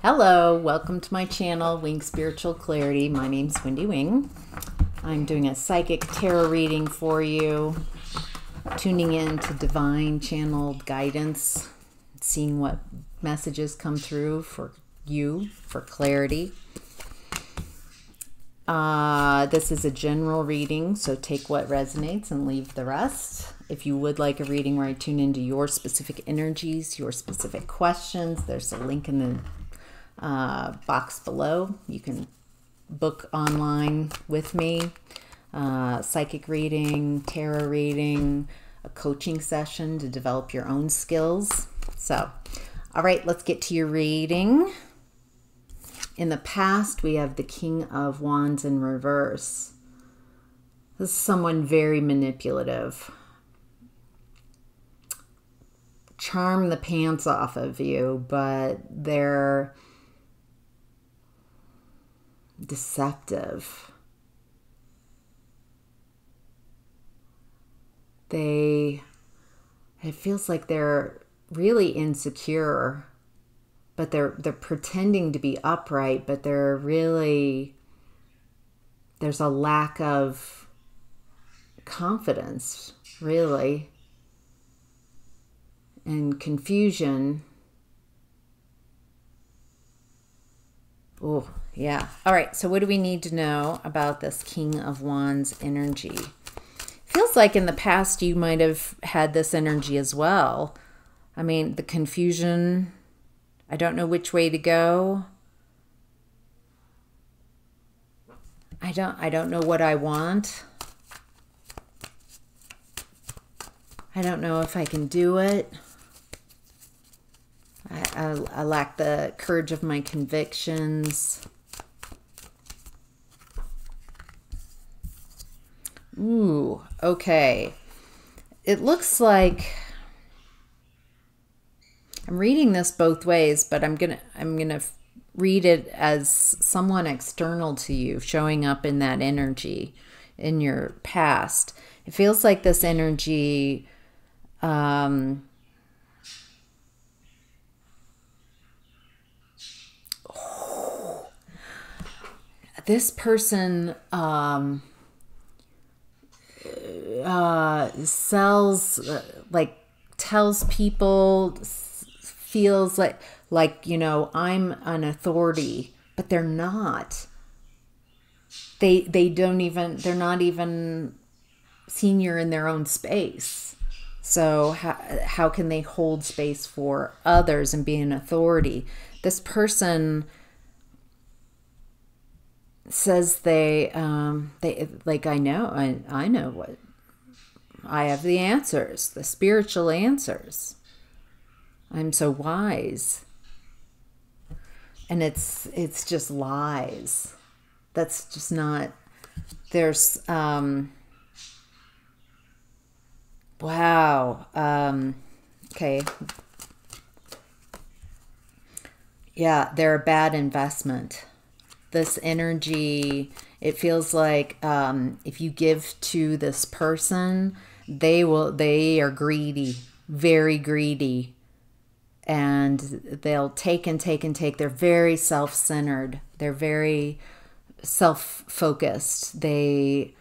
Hello, welcome to my channel, Wing Spiritual Clarity. My name's Wendy Wing. I'm doing a psychic tarot reading for you, tuning in to divine channeled guidance, seeing what messages come through for you for clarity. This is a general reading, so take what resonates and leave the rest. If you would like a reading where I tune into your specific energies, your specific questions, there's a link in the box below. You can book online with me, psychic reading, tarot reading, a coaching session to develop your own skills. So, all right, let's get to your reading. In the past, we have the King of Wands in reverse. This is someone very manipulative. Charm the pants off of you, but they're deceptive. It feels like they're really insecure, but they're pretending to be upright, but there's a lack of confidence, really, and confusion. Oh, yeah. All right, so what do we need to know about this King of Wands energy? Feels like in the past you might have had this energy as well. I mean, the confusion, I don't know which way to go. I don't know what I want. I don't know if I can do it. I lack the courage of my convictions. Ooh, okay. It looks like I'm reading this both ways, but I'm gonna read it as someone external to you showing up in that energy in your past. It feels like this energy this person sells, tells people, feels like, you know, I'm an authority, but they're not. They're not even senior in their own space. So how can they hold space for others and be an authority? This person says I know what, I have the answers, the spiritual answers. I'm so wise. And it's just lies. That's just not, there's, wow. Okay. Yeah, they're a bad investment. This energy, it feels like if you give to this person, they are greedy, very greedy, and they'll take and take and take. They're very self-centered. They're very self-focused. They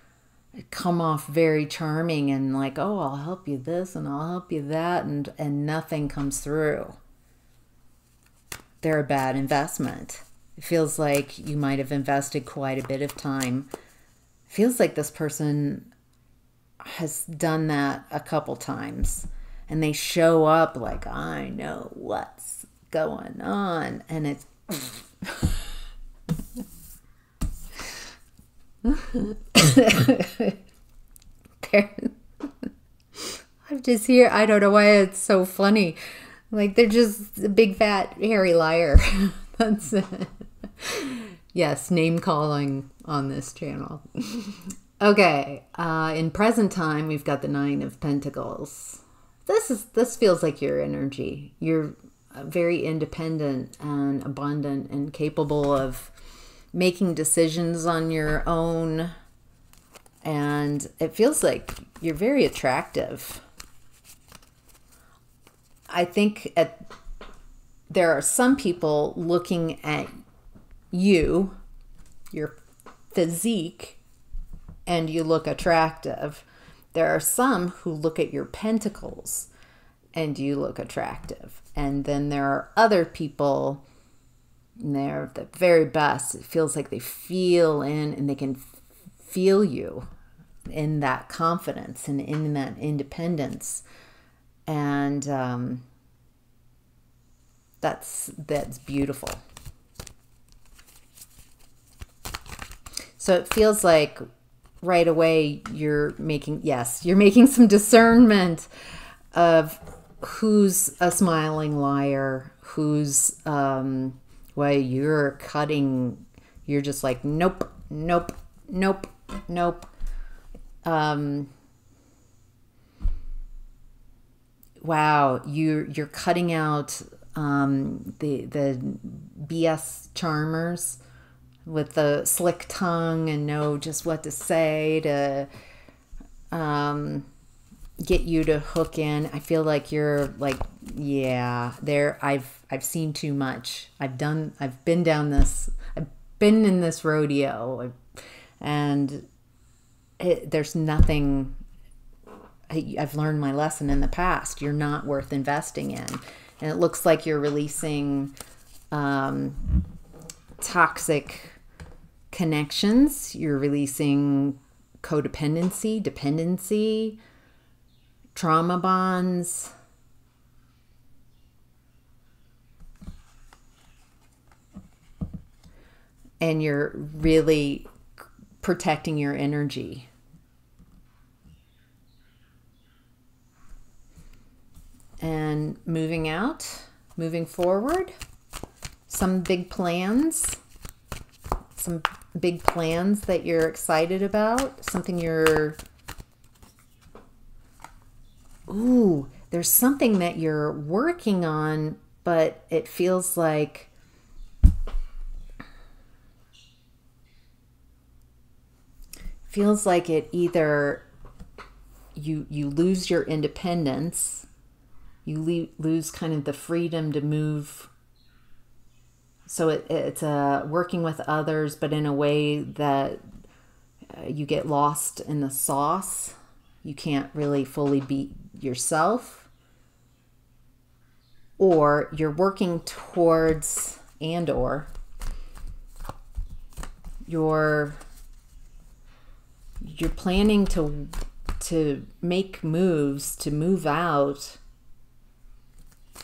come off very charming and like, oh, I'll help you this and I'll help you that, and nothing comes through. They're a bad investment. It feels like you might have invested quite a bit of time. It feels like this person has done that a couple times. And they show up like, I know what's going on. And it's... I'm just here. I don't know why it's so funny. Like, they're just a big, fat, hairy liar. That's it. Yes, name calling on this channel. Okay, in present time, we've got the Nine of Pentacles. This feels like your energy. You're very independent and abundant and capable of making decisions on your own. And it feels like you're very attractive. I think there are some people looking at you, your physique, and you look attractive. There are some who look at your pentacles and you look attractive. And then there are other people, and they're the very best. It feels like they feel in and they can feel you in that confidence and in that independence. And that's beautiful. So it feels like right away you're making some discernment of who's a smiling liar, who's well, you're just like nope, nope, nope, nope. Wow, you're cutting out the BS charmers with the slick tongue and know just what to say to get you to hook in. I feel like you're like, yeah, I've seen too much. I've been in this rodeo, and there's nothing. I've learned my lesson in the past. You're not worth investing in. And it looks like you're releasing toxic connections. You're releasing codependency, dependency, trauma bonds. And you're really protecting your energy. And moving forward, some big plans that you're excited about, there's something that you're working on, but it feels like it either you lose your independence, you lose kind of the freedom to move. So it's working with others, but in a way that you get lost in the sauce. You can't really fully be yourself. Or you're working towards, or you're planning to make moves, to move out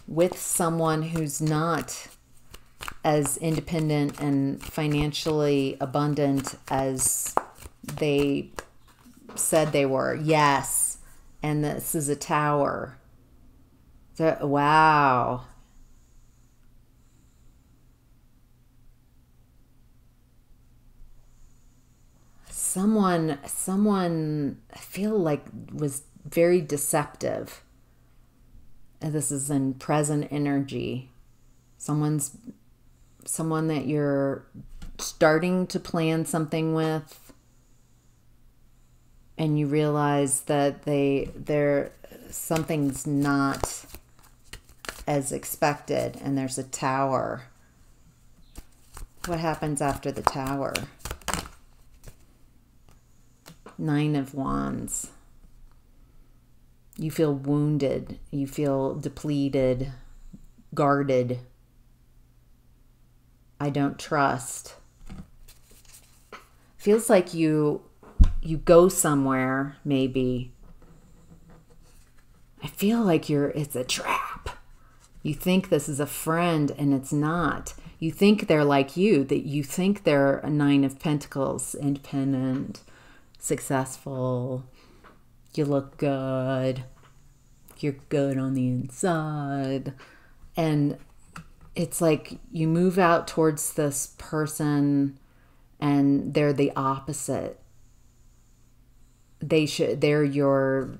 with someone who's not as independent and financially abundant as they said they were. Yes. And this is a tower. So, wow. Someone I feel like was very deceptive. And this is in present energy. Someone that you're starting to plan something with, and you realize that something's not as expected, and there's a tower. What happens after the tower? Nine of Wands. You feel wounded. You feel depleted, guarded. I don't trust. Feels like you go somewhere, maybe. I feel like it's a trap. You think this is a friend and it's not. You think they're like you, that you think they're a Nine of Pentacles, independent, successful, you look good, you're good on the inside. And it's like you move out towards this person and they're the opposite. They're your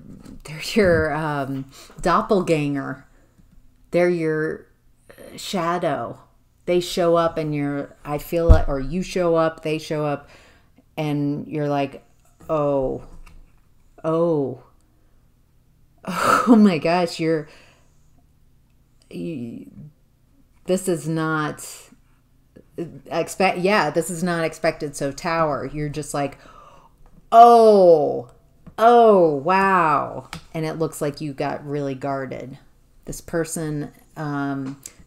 doppelganger. They're your shadow. They show up and I feel like, or you show up, they show up, and you're like, oh my gosh, this is not this is not expected. So Tower, you're just like, oh, wow. And it looks like you got really guarded. This person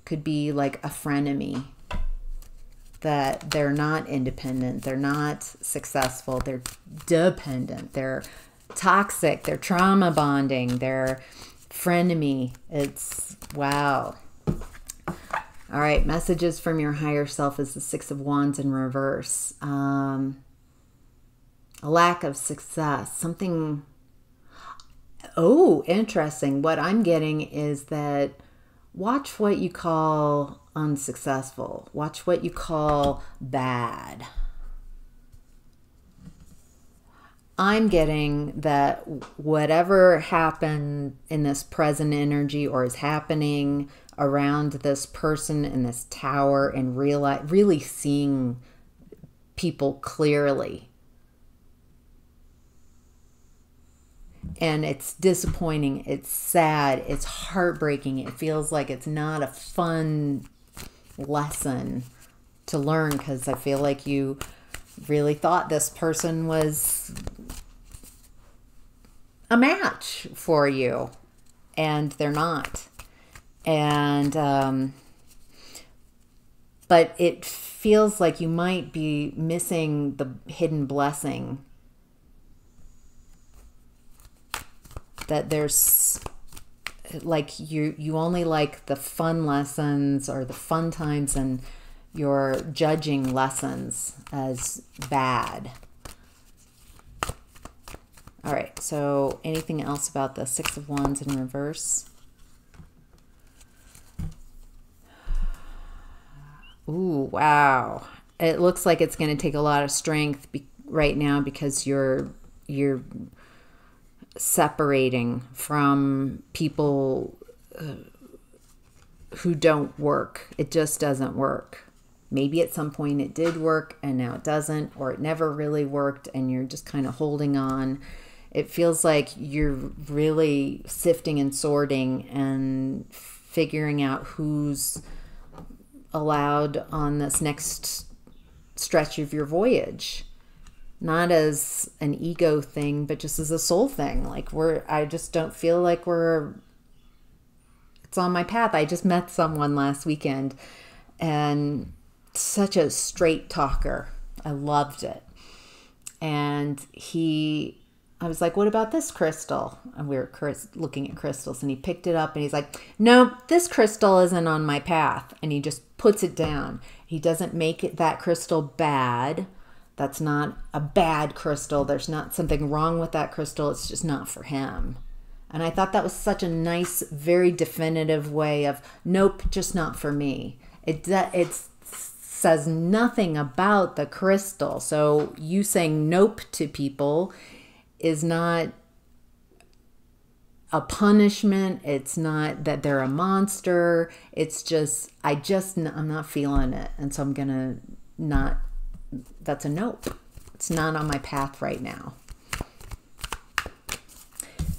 could be like a frenemy, that they're not independent, they're not successful, they're dependent, they're toxic, they're trauma bonding, they're frenemy. It's wow. All right, messages from your higher self is the Six of Wands in reverse. A lack of success, something. Oh, interesting. What I'm getting is that watch what you call unsuccessful. Watch what you call bad. I'm getting that whatever happened in this present energy or is happening around this person in this tower, and really seeing people clearly. And it's disappointing, it's sad, it's heartbreaking. It feels like it's not a fun lesson to learn, because I feel like you really thought this person was a match for you, and they're not. And but it feels like you might be missing the hidden blessing, that there's like you only like the fun lessons or the fun times, and you're judging lessons as bad. All right, so anything else about the Six of Wands in reverse? Ooh, wow. It looks like it's going to take a lot of strength right now, because you're separating from people who don't work. It just doesn't work. Maybe at some point it did work and now it doesn't, or it never really worked and you're just kind of holding on. It feels like you're really sifting and sorting and figuring out who's allowed on this next stretch of your voyage. Not as an ego thing, but just as a soul thing. Like I just don't feel like it's on my path. I just met someone last weekend, and such a straight talker. I loved it. And I was like, what about this crystal? And we were looking at crystals, and he picked it up and he's like, no, this crystal isn't on my path. And he just puts it down. He doesn't make that crystal bad. That's not a bad crystal. There's not something wrong with that crystal. It's just not for him. And I thought that was such a nice, very definitive way of, nope, just not for me. It says nothing about the crystal. So you saying nope to people is not a punishment. It's not that they're a monster. It's just, I'm not feeling it. And so I'm going to not. That's a nope. It's not on my path right now.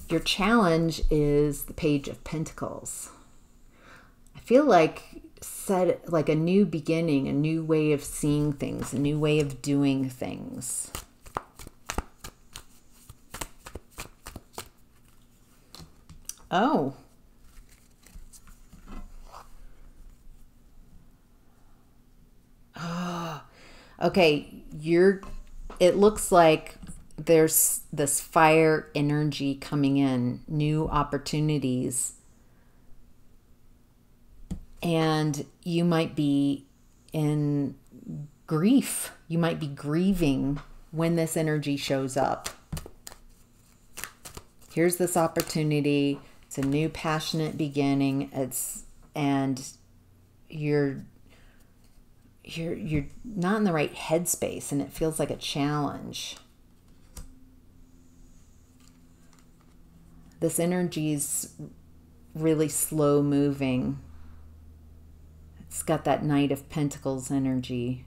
Your challenge is the Page of Pentacles. I feel like a new beginning, a new way of seeing things, a new way of doing things. Oh. Okay, it looks like there's this fire energy coming in, new opportunities. And you might be in grief. You might be grieving when this energy shows up. Here's this opportunity. It's a new passionate beginning. And you're not in the right headspace, and it feels like a challenge. This energy's really slow moving. It's got that Knight of Pentacles energy.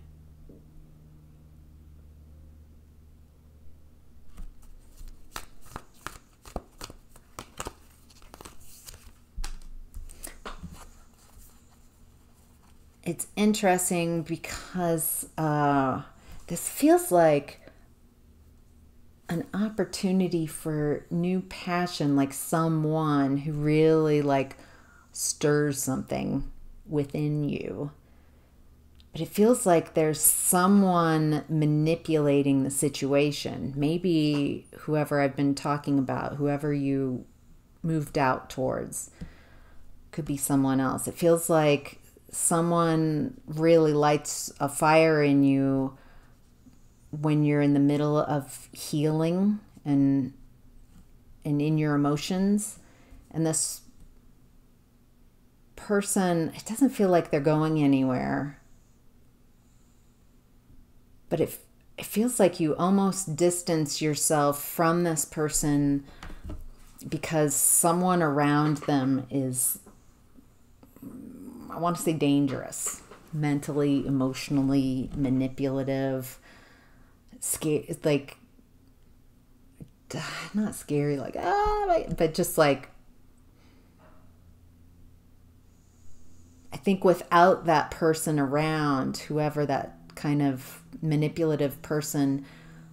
it's interesting because this feels like an opportunity for new passion, like someone who really like stirs something within you. But it feels like there's someone manipulating the situation. Maybe whoever I've been talking about, whoever you moved out towards, could be someone else. It feels like someone really lights a fire in you when you're in the middle of healing and in your emotions. And this person, it doesn't feel like they're going anywhere. But it feels like you almost distance yourself from this person because someone around them is, I want to say, dangerous, mentally, emotionally manipulative, like, not scary, like, but just like, I think without that person around, whoever that kind of manipulative person,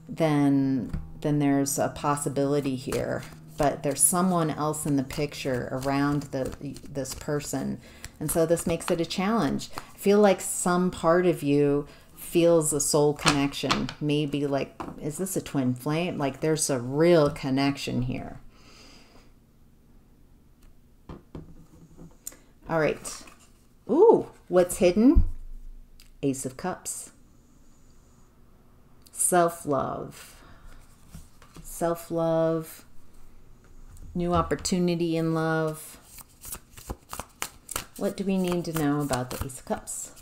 then there's a possibility here. But there's someone else in the picture around this person. And so this makes it a challenge. I feel like some part of you feels a soul connection. Maybe like, is this a twin flame? Like there's a real connection here. All right. Ooh, what's hidden? Ace of Cups. Self-love. Self-love. New opportunity in love. What do we need to know about the Ace of Cups?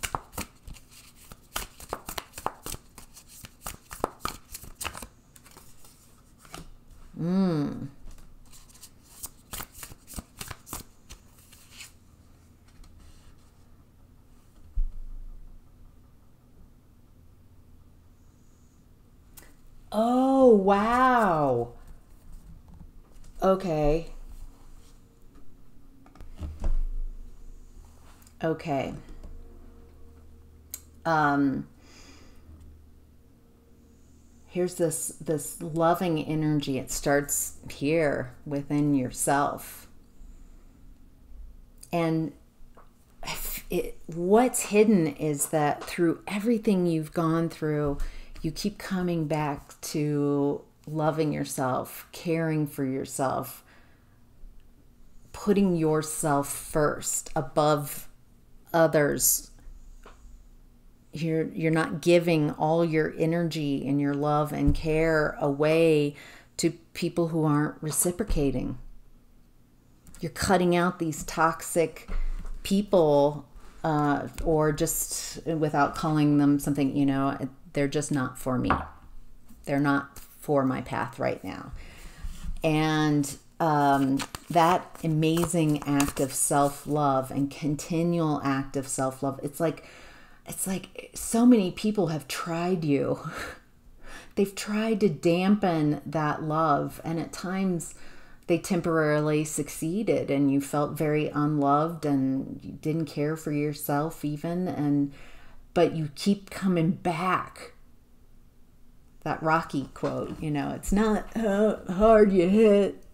Oh, wow. Okay. Okay. Here's this loving energy. It starts here within yourself. And what's hidden is that through everything you've gone through, you keep coming back to loving yourself, caring for yourself, putting yourself first above others. You're not giving all your energy and your love and care away to people who aren't reciprocating. You're cutting out these toxic people, or just without calling them something, you know, they're just not for me. They're not for my path right now. And that amazing act of self-love and continual act of self-love, it's like so many people have tried you. They've tried to dampen that love, and at times they temporarily succeeded, and you felt very unloved and you didn't care for yourself even, but you keep coming back. That Rocky quote, you know, it's not how hard you hit,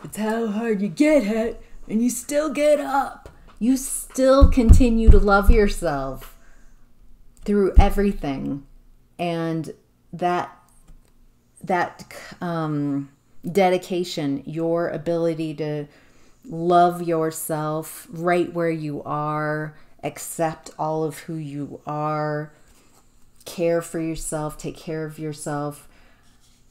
it's how hard you get hit, and you still get up. You still continue to love yourself through everything. And that dedication, your ability to love yourself right where you are, accept all of who you are, care for yourself, take care of yourself,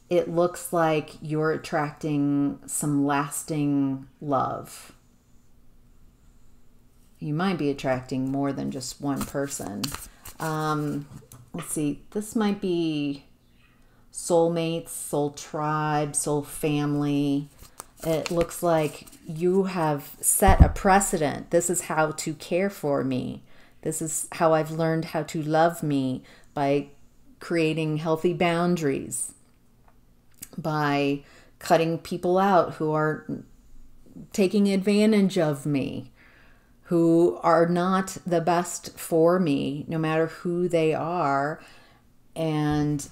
it looks like you're attracting some lasting love. You might be attracting more than just one person. Let's see, this might be soulmates, soul tribe, soul family. It looks like you have set a precedent. This is how to care for me. This is how I've learned how to love me, by creating healthy boundaries, by cutting people out who are taking advantage of me. who are not the best for me, no matter who they are. And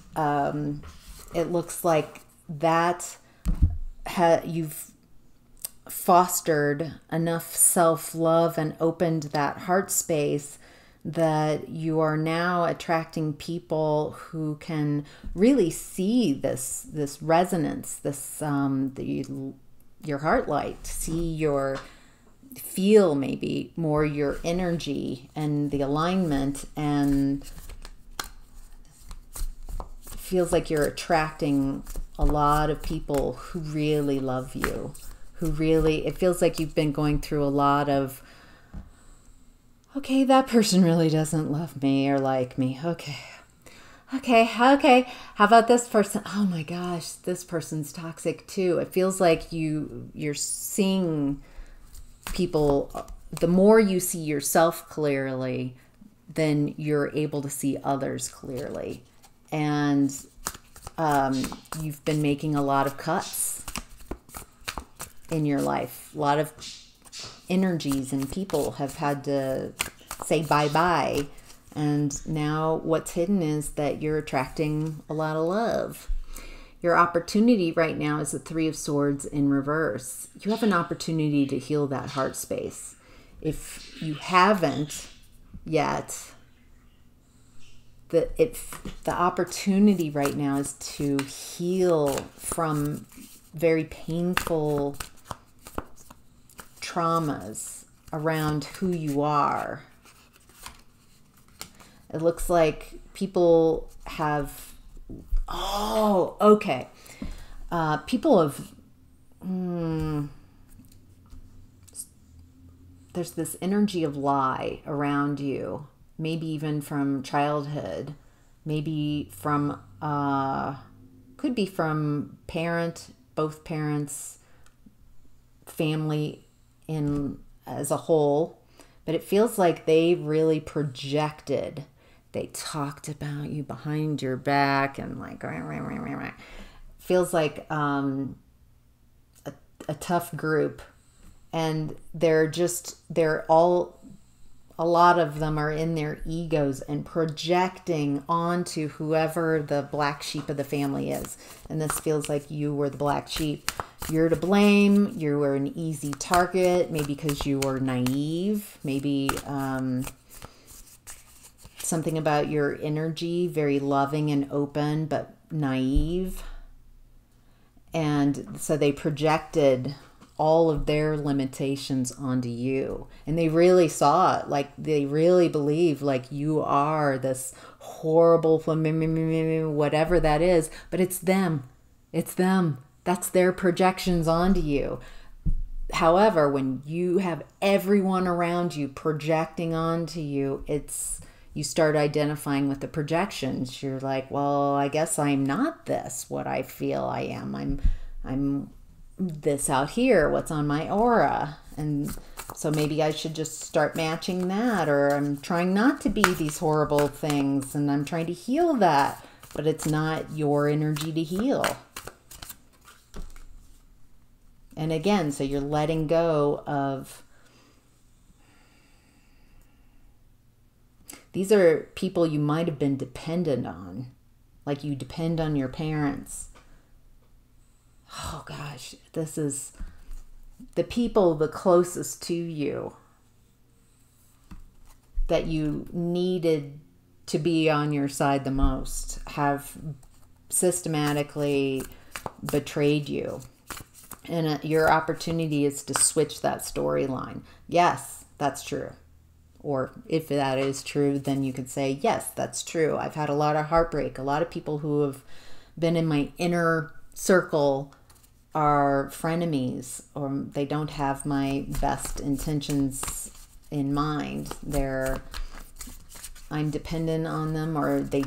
it looks like that you've fostered enough self-love and opened that heart space that you are now attracting people who can really see this resonance, your heart light, feel maybe more your energy and the alignment, and it feels like you're attracting a lot of people who really love you, it feels like you've been going through a lot of, okay, that person really doesn't love me or like me. Okay. How about this person? Oh my gosh, this person's toxic too. It feels like you're seeing people, the more you see yourself clearly, then you're able to see others clearly. And you've been making a lot of cuts in your life. A lot of energies and people have had to say bye-bye. And now what's hidden is that you're attracting a lot of love. Your opportunity right now is the Three of Swords in reverse. You have an opportunity to heal that heart space. If you haven't yet, the opportunity right now is to heal from very painful traumas around who you are. It looks like people have, people have, there's this energy of lie around you, maybe even from childhood, maybe from, could be from both parents, family as a whole, but it feels like they really projected. They talked about you behind your back and like, feels like a tough group. And a lot of them are in their egos and projecting onto whoever the black sheep of the family is. And this feels like you were the black sheep. You're to blame. You were an easy target, maybe because you were naive, maybe something about your energy, very loving and open, but naive. And so they projected all of their limitations onto you. And they really saw it, like they really believe like you are this horrible, whatever that is, but it's them. It's them. That's their projections onto you. However, when you have everyone around you projecting onto you, you start identifying with the projections. You're like, well, I guess I'm not this, what I feel I am. I'm this out here, what's on my aura. And so maybe I should just start matching that, or I'm trying not to be these horrible things and I'm trying to heal that, but it's not your energy to heal. And again, so you're letting go of, these are people you might have been dependent on, like you depend on your parents. Oh gosh, this is the people the closest to you that you needed to be on your side the most have systematically betrayed you. And your opportunity is to switch that storyline. Yes, that's true. Or if that is true, then you could say, yes, that's true. I've had a lot of heartbreak. A lot of people who have been in my inner circle are frenemies, or they don't have my best intentions in mind. I'm dependent on them, or they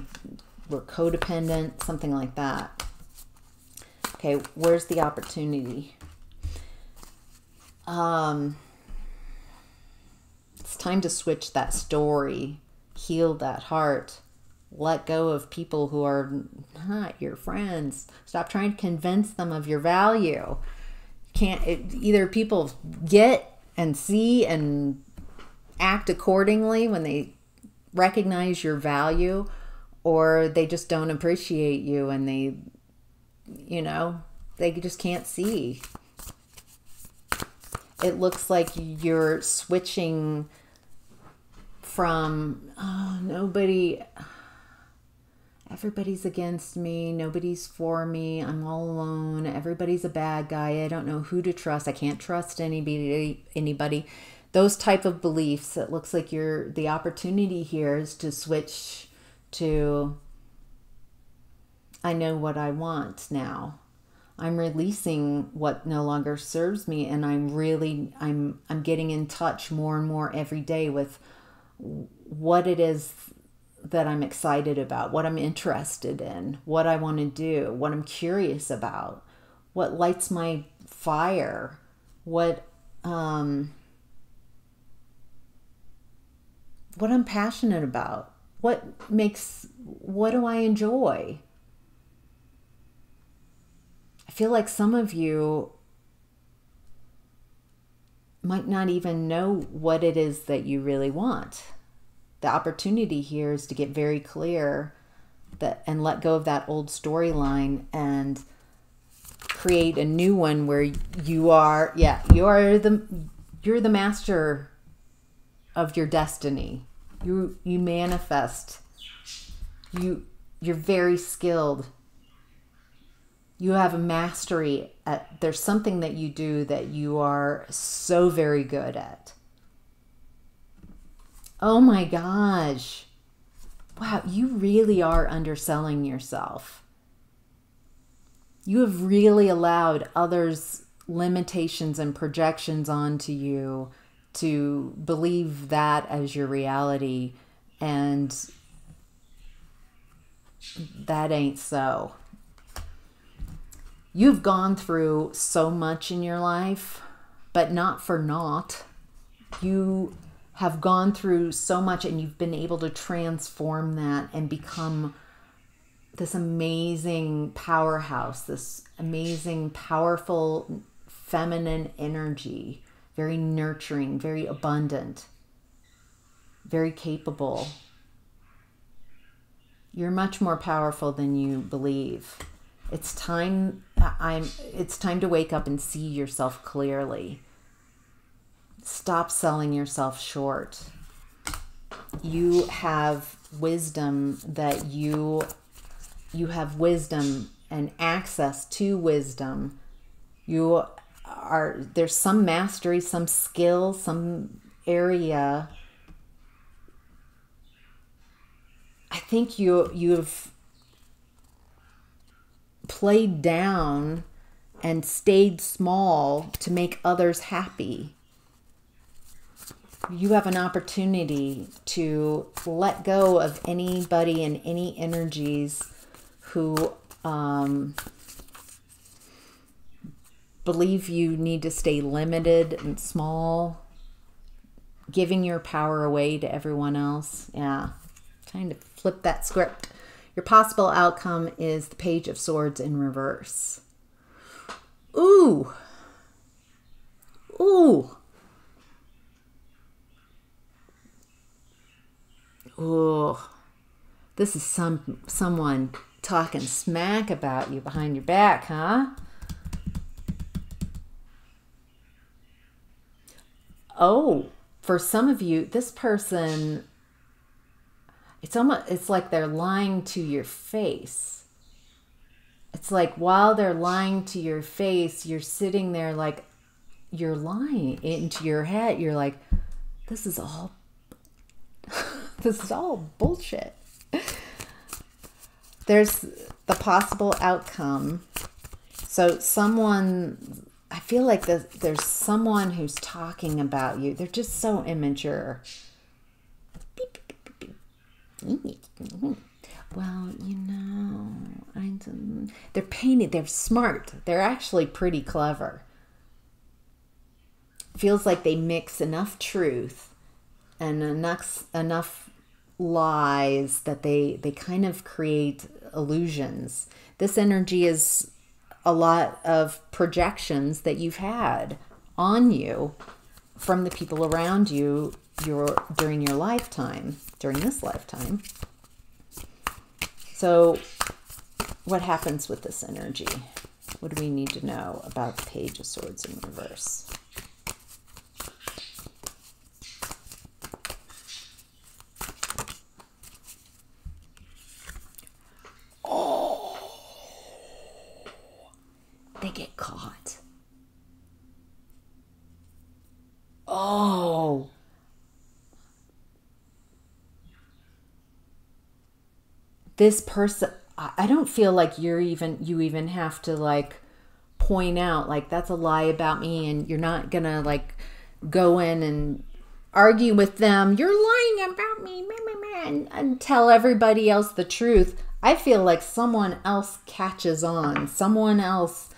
were codependent, something like that. Okay, where's the opportunity? It's time to switch that story, heal that heart, let go of people who are not your friends. Stop trying to convince them of your value. Either people get and see and act accordingly, when they recognize your value, or they just don't appreciate you and they, you know, they just can't see. It looks like you're switching from, oh, everybody's against me, nobody's for me, I'm all alone, everybody's a bad guy, I don't know who to trust, I can't trust anybody. Those type of beliefs. It looks like the opportunity here is to switch to, I know what I want now. I'm releasing what no longer serves me, and I'm getting in touch more and more every day with what it is that I'm excited about, what I'm interested in, what I want to do, what I'm curious about, what lights my fire, what I'm passionate about, what do I enjoy? I feel like some of you might not even know what it is that you really want. The opportunity here is to get very clear and let go of that old storyline and create a new one where you're the master of your destiny. You manifest. You're very skilled. You have a mastery at, there's something that you do that you are so very good at. Oh my gosh. Wow, you really are underselling yourself. You have really allowed others' limitations and projections onto you to believe that as your reality, and that ain't so. You've gone through so much in your life, but not for naught. You have gone through so much, and you've been able to transform that and become this amazing powerhouse, this amazing, powerful, feminine energy, very nurturing, very abundant, very capable. You're much more powerful than you believe. It's time to wake up and see yourself clearly. Stop selling yourself short. You have wisdom you have wisdom and access to wisdom. There's some mastery, some skill, some area. I think you've played down and stayed small to make others happy. You have an opportunity to let go of anybody and any energies who believe you need to stay limited and small, giving your power away to everyone else. Yeah, trying to flip that script. Your possible outcome is the Page of Swords in reverse. Ooh. Ooh. Ooh. This is someone talking smack about you behind your back, huh? Oh, for some of you, this person, it's like they're lying to your face. It's like while they're lying to your face, you're sitting there like you're lying into your head. You're like, this is all bullshit. There's the possible outcome. So I feel like there's someone who's talking about you. They're just so immature. Well, they're painted. They're smart. They're actually pretty clever. Feels like they mix enough truth and enough lies that they kind of create illusions. This energy is a lot of projections that you've had on you from the people around you during your lifetime, during this lifetime. So what happens with this energy? What do we need to know about the Page of Swords in reverse? They get caught. Oh. This person, I don't feel like you even have to like point out like that's a lie about me, and you're not gonna like go in and argue with them. You're lying about me, and tell everybody else the truth. I feel like someone else catches on. Someone else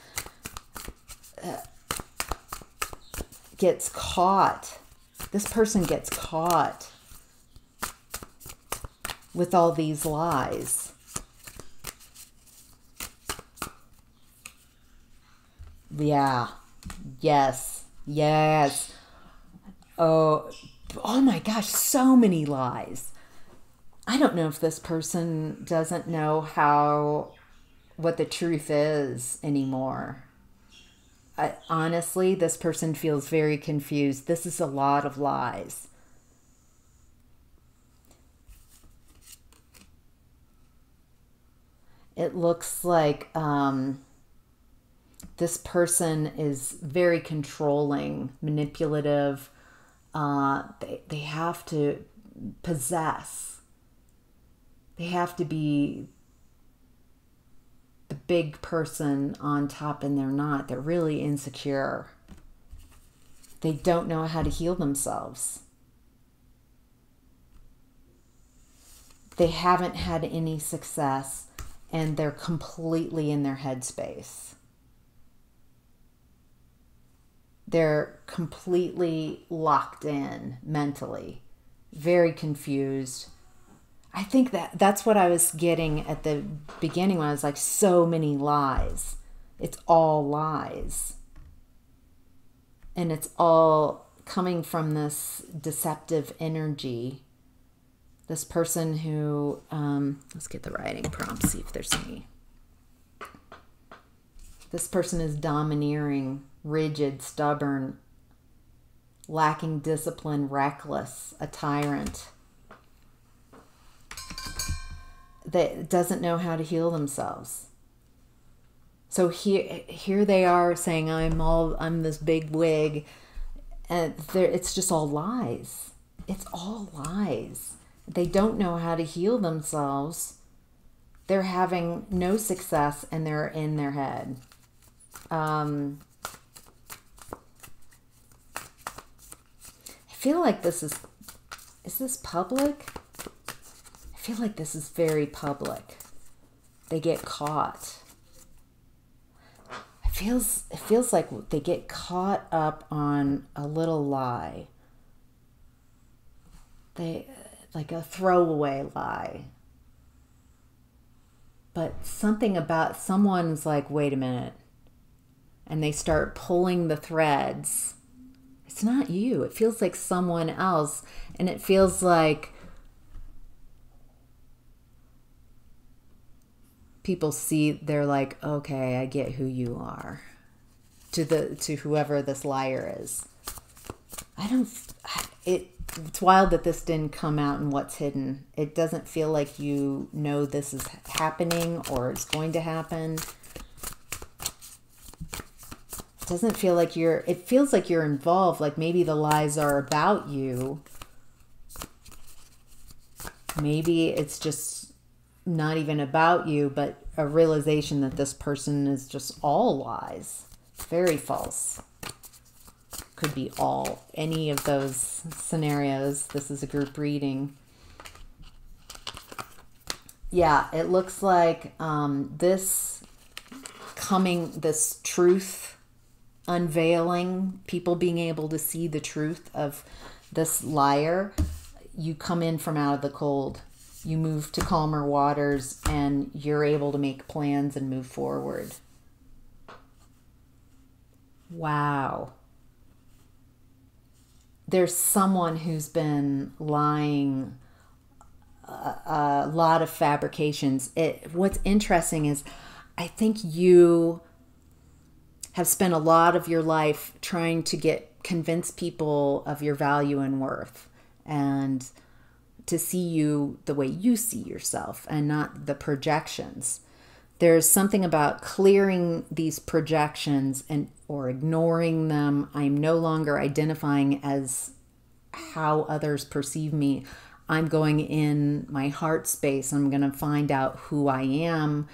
gets caught. This person gets caught with all these lies. Yeah. Yes. Yes. Oh my gosh, so many lies. I don't know if this person doesn't know what the truth is anymore. Honestly, this person feels very confused. This is a lot of lies. It looks like this person is very controlling, manipulative. They have to possess. They have to be the big person on top, and they're not. They're really insecure. They don't know how to heal themselves. They haven't had any success, and they're completely in their headspace. They're completely locked in mentally, very confused. I think that's what I was getting at the beginning when I was like, so many lies. It's all lies. And it's all coming from this deceptive energy. This person who, let's get the writing prompt, see if there's any. This person is domineering, rigid, stubborn, lacking discipline, reckless, a tyrant. That doesn't know how to heal themselves. So here they are saying, I'm this big wig, and it's just all lies. It's all lies. They don't know how to heal themselves. They're having no success, and they're in their head. I feel like this is this public? I feel like this is very public. They get caught. It feels like they get caught up on a little lie. Like a throwaway lie. But something about someone's like, wait a minute. And they start pulling the threads. It's not you. It feels like someone else. And it feels like people see, they're like, okay, I get who you are. To whoever this liar is. It's wild that this didn't come out in what's hidden. It doesn't feel like you know this is happening or it's going to happen. It doesn't feel like it feels like you're involved. Like maybe the lies are about you. Maybe it's just not even about you, but a realization that this person is just all lies. Very false. Could be any of those scenarios. This is a group reading. Yeah, it looks like this truth unveiling, people being able to see the truth of this liar. You come in from out of the cold. You move to calmer waters, and you're able to make plans and move forward. Wow. there's someone who's been lying, a lot of fabrications. What's interesting is I think you have spent a lot of your life trying to convince people of your value and worth, and to see you the way you see yourself and not the projections. There's something about clearing these projections or ignoring them. I'm no longer identifying as how others perceive me. I'm going in my heart space. I'm going to find out who I am,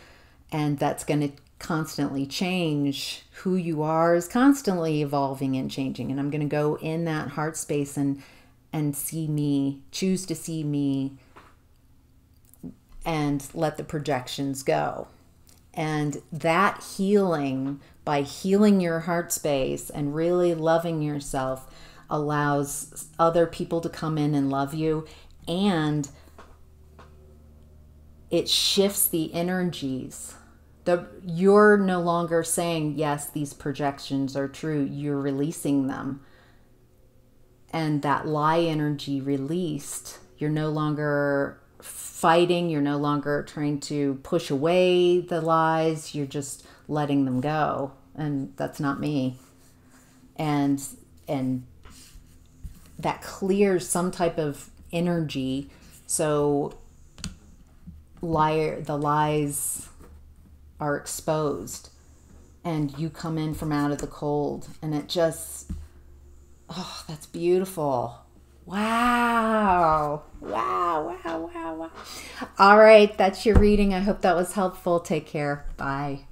and that's going to constantly change. Who you are is constantly evolving and changing, and I'm going to go in that heart space and see me, choose to see me, and let the projections go. And that healing, by healing your heart space and really loving yourself, allows other people to come in and love you, and it shifts the energies. You're no longer saying, yes, these projections are true. You're releasing them. And that lie energy released, you're no longer fighting, you're no longer trying to push away the lies, you're just letting them go. And that's not me. And that clears some type of energy, so the lies are exposed, and you come in from out of the cold, and it just, oh, that's beautiful. Wow. Wow, wow, wow, wow. All right, that's your reading. I hope that was helpful. Take care. Bye.